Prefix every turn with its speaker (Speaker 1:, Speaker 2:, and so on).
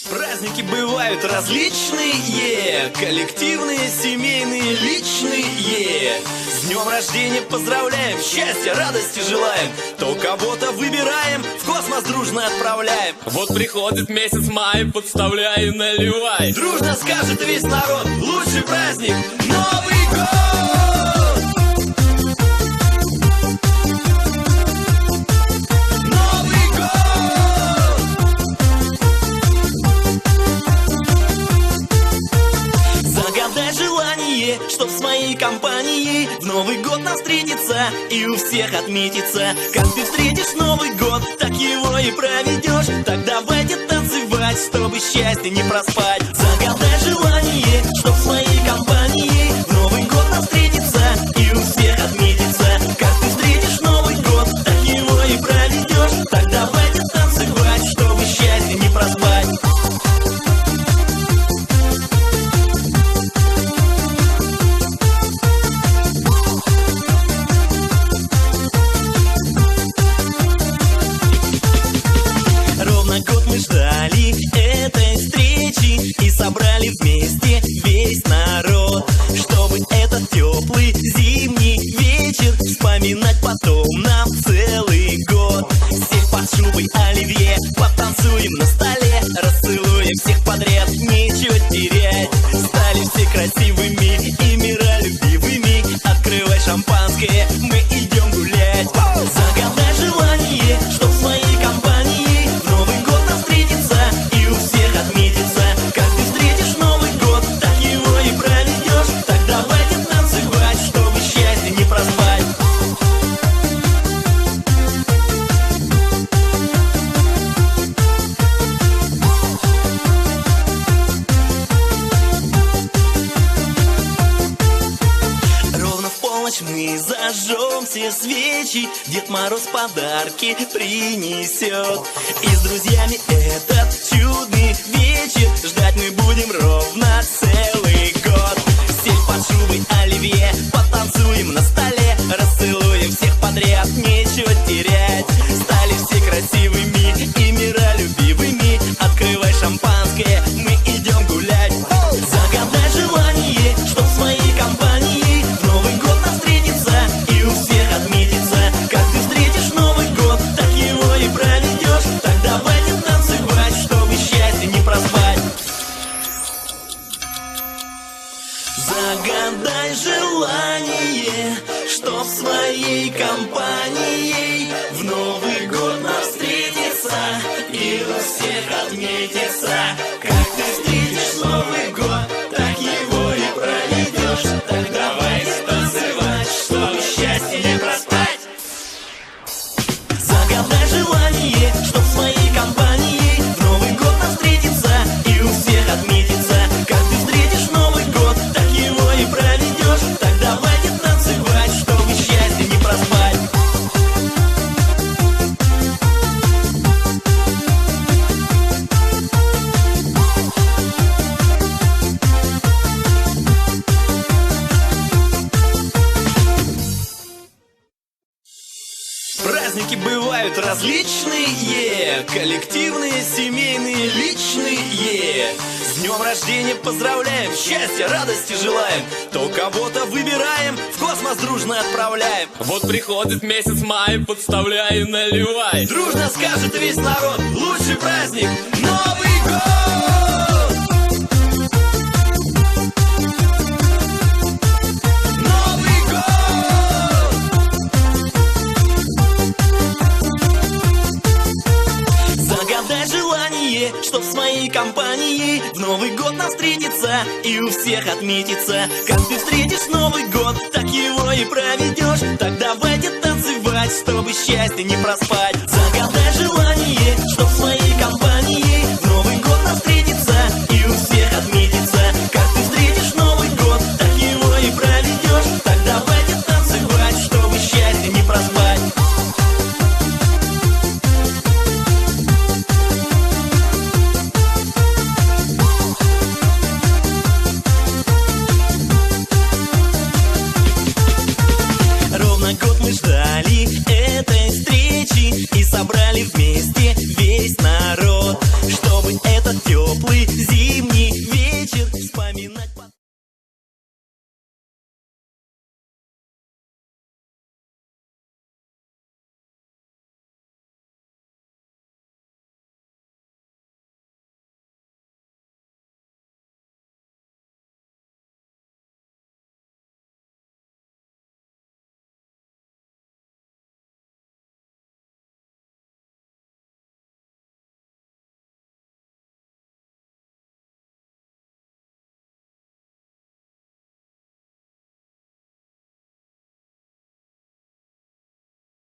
Speaker 1: Праздники бывают различные, коллективные, семейные, личные. С днем рождения поздравляем, счастья, радости желаем. То кого-то выбираем, в космос дружно отправляем.
Speaker 2: Вот приходит месяц май, подставляй и наливай.
Speaker 1: Дружно скажет весь народ, лучший праздник — Новый год! Чтоб с моей компанией в Новый год нам встретиться и у всех отметиться. Как ты встретишь Новый год, так его и проведешь. Так давайте танцевать, чтобы счастье не проспать. Загадай желание, чтоб с моей компанией в Новый год нам встретиться и у всех отметиться. Как ты встретишь Новый год, так его и проведешь. Так давайте танцевать, чтобы счастье не проспать. Год мы ждали этой встречи и собрали вместе весь народ, чтобы этот теплый зимний вечер вспоминать потом нам целый год. Сев под шубой оливье, потанцуем на столе, расцелуем всех подряд, нечего терять. Стали все красивыми и миролюбивыми. Открывай шампанское, мы идем гулять. Загадай желание, чтоб с моей компанией в Новый год нам встретиться и у всех отметиться. Как ты встретишь Новый год, так его и проведешь. Так давайте танцевать, чтобы счастье не проспать. Ровно в полночь мы зажжем все свечи, Дед Мороз подарки принесет. И с друзьями этот чудный вечер ждать мы будем ровно целый год. Сев под шубой оливье, потанцуем на столе, расцелуем всех подряд, нечего терять. Стали все красивыми и миролюбивыми. Открывай шампанское, мы идем гулять. Загадай желание, чтоб с моей компанией в Новый год нам встретиться и у всех отметиться. Как ты встретишь Новый год, так его и проведешь. Так давайте танцевать, чтобы счастье не проспать. Загадай желание, чтоб с моей компанией в Новый год нам встретиться и у всех отметиться. Как ты встретишь Новый год, так его и проведешь. Так давайте танцевать, чтобы счастье не проспать. Загадай желание, чтоб с моей компанией в Новый год нам встретиться и у всех отметиться. Как ты встретишь Новый год, так его и проведешь. Так давайте танцевать, чтобы счастье не проспать. Праздники бывают различные, коллективные, семейные, личные. С днем рождения поздравляем, счастья, радости желаем. То кого-то выбираем, в космос дружно отправляем.
Speaker 2: Вот приходит месяц май, подставляй и наливай.
Speaker 1: Дружно скажет весь народ, лучший праздник — Новый год! Чтоб с моей компанией в Новый год нам встретиться и у всех отметиться. Как ты встретишь Новый год, так его и проведешь. Так давайте танцевать, чтобы счастье не проспать. Загадай желание, чтоб с моей